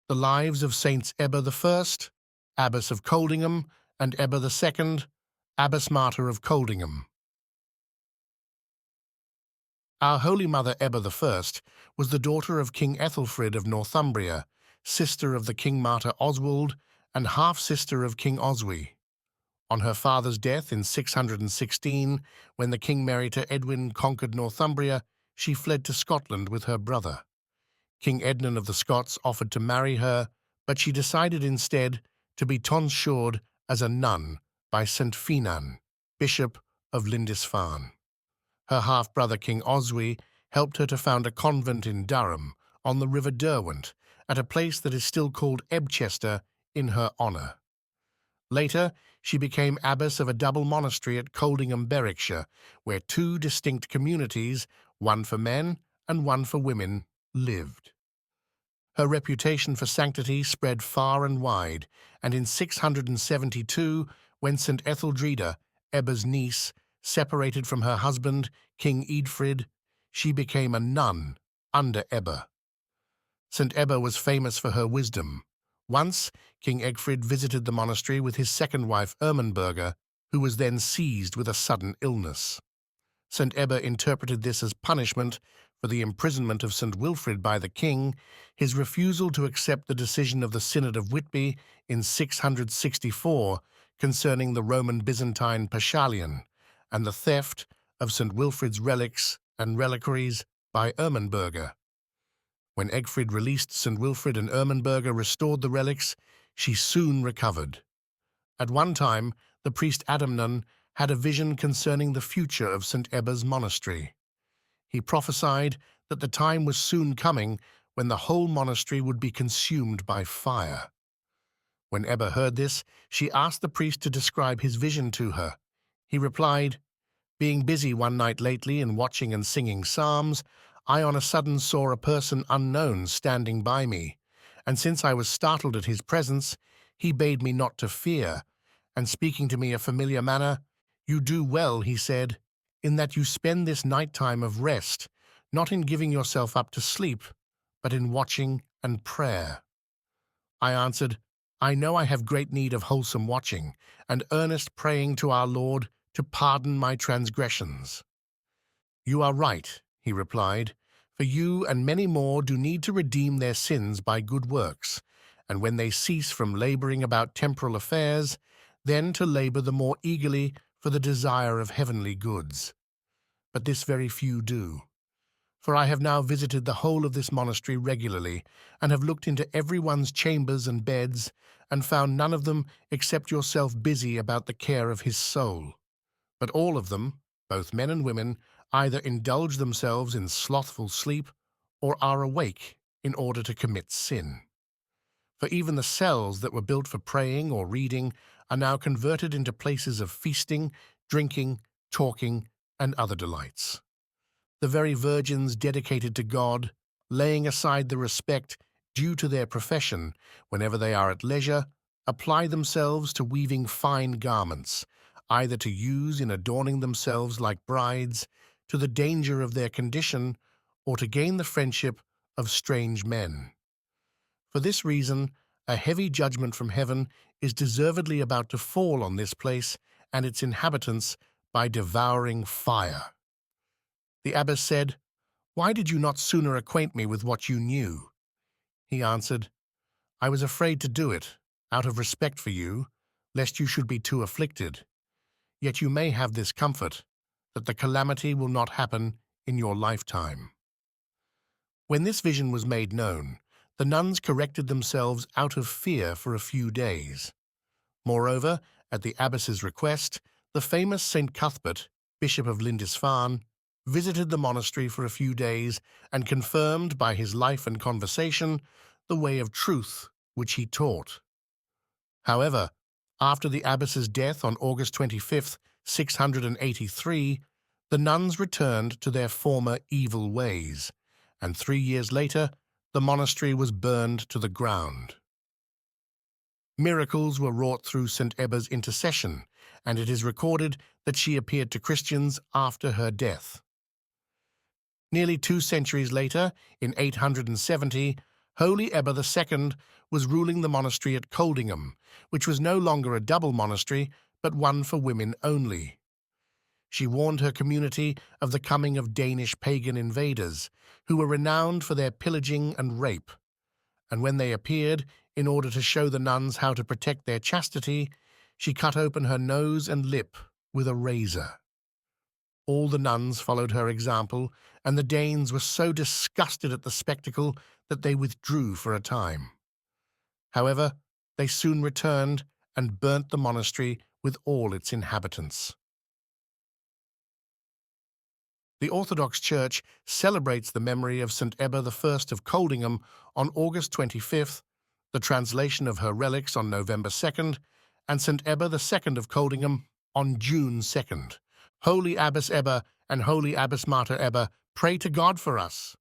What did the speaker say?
The lives of Saints Ebba I, Abbess of Coldingham, and Ebba II, Abbess Martyr of Coldingham. Our Holy Mother Ebba I was the daughter of King Ethelfrid of Northumbria, sister of the King Martyr Oswald, and half-sister of King Oswy. On her father's death in 616, when the King Meriter Edwin conquered Northumbria, she fled to Scotland with her brother. King Edwin of the Scots offered to marry her, but she decided instead to be tonsured as a nun by St. Finan, Bishop of Lindisfarne. Her half-brother King Oswy helped her to found a convent in Durham, on the River Derwent, at a place that is still called Ebchester in her honour. Later, she became abbess of a double monastery at Coldingham, Berwickshire, where two distinct communities, one for men and one for women, lived. Her reputation for sanctity spread far and wide, and in 672, when St. Etheldreda, Ebba's niece, separated from her husband, King Eadfrid, she became a nun under Ebba. St. Ebba was famous for her wisdom. Once, King Egfrid visited the monastery with his second wife, Ermenberga, who was then seized with a sudden illness. St. Ebba interpreted this as punishment for the imprisonment of St. Wilfrid by the king, his refusal to accept the decision of the Synod of Whitby in 664 concerning the Roman Byzantine Pachalion, and the theft of St. Wilfrid's relics and reliquaries by Ermenberga. When Egfrid released St. Wilfrid and Ermenberga restored the relics, she soon recovered. At one time, the priest Adamnan had a vision concerning the future of St. Ebba's monastery. He prophesied that the time was soon coming when the whole monastery would be consumed by fire. When Ebba heard this, she asked the priest to describe his vision to her. He replied, "Being busy one night lately in watching and singing psalms, I on a sudden saw a person unknown standing by me, and since I was startled at his presence, he bade me not to fear, and speaking to me a familiar manner, 'You do well,' he said, 'in that you spend this night time of rest, not in giving yourself up to sleep, but in watching and prayer.' I answered, 'I know I have great need of wholesome watching, and earnest praying to our Lord to pardon my transgressions.' 'You are right,' he replied, 'for you and many more do need to redeem their sins by good works, and when they cease from laboring about temporal affairs, then to labor the more eagerly for the desire of heavenly goods. But this very few do. For I have now visited the whole of this monastery regularly, and have looked into everyone's chambers and beds, and found none of them except yourself busy about the care of his soul. But all of them, both men and women, either indulge themselves in slothful sleep or are awake in order to commit sin. For even the cells that were built for praying or reading are now converted into places of feasting, drinking, talking, and other delights. The very virgins dedicated to God, laying aside the respect due to their profession whenever they are at leisure, apply themselves to weaving fine garments, either to use in adorning themselves like brides, to the danger of their condition, or to gain the friendship of strange men. For this reason, a heavy judgment from heaven is deservedly about to fall on this place and its inhabitants by devouring fire." The abbess said, "Why did you not sooner acquaint me with what you knew?" He answered, "I was afraid to do it, out of respect for you, lest you should be too afflicted. Yet you may have this comfort, that the calamity will not happen in your lifetime." When this vision was made known, the nuns corrected themselves out of fear for a few days. Moreover, at the abbess's request, the famous St. Cuthbert, Bishop of Lindisfarne, visited the monastery for a few days and confirmed by his life and conversation the way of truth which he taught. However, after the abbess's death on August 25th, 683, the nuns returned to their former evil ways, and 3 years later, the monastery was burned to the ground. Miracles were wrought through St. Ebba's intercession, and it is recorded that she appeared to Christians after her death. Nearly 2 centuries later, in 870, Holy Ebba II was ruling the monastery at Coldingham, which was no longer a double monastery, but one for women only. She warned her community of the coming of Danish pagan invaders, who were renowned for their pillaging and rape. And when they appeared, in order to show the nuns how to protect their chastity, she cut open her nose and lip with a razor. All the nuns followed her example, and the Danes were so disgusted at the spectacle that they withdrew for a time. However, they soon returned and burnt the monastery with all its inhabitants. The Orthodox Church celebrates the memory of St. Ebba I of Coldingham on August 25th, the translation of her relics on November 2nd, and St. Ebba II of Coldingham on June 2nd. Holy Abbess Ebba and Holy Abbess Mater Ebba, pray to God for us.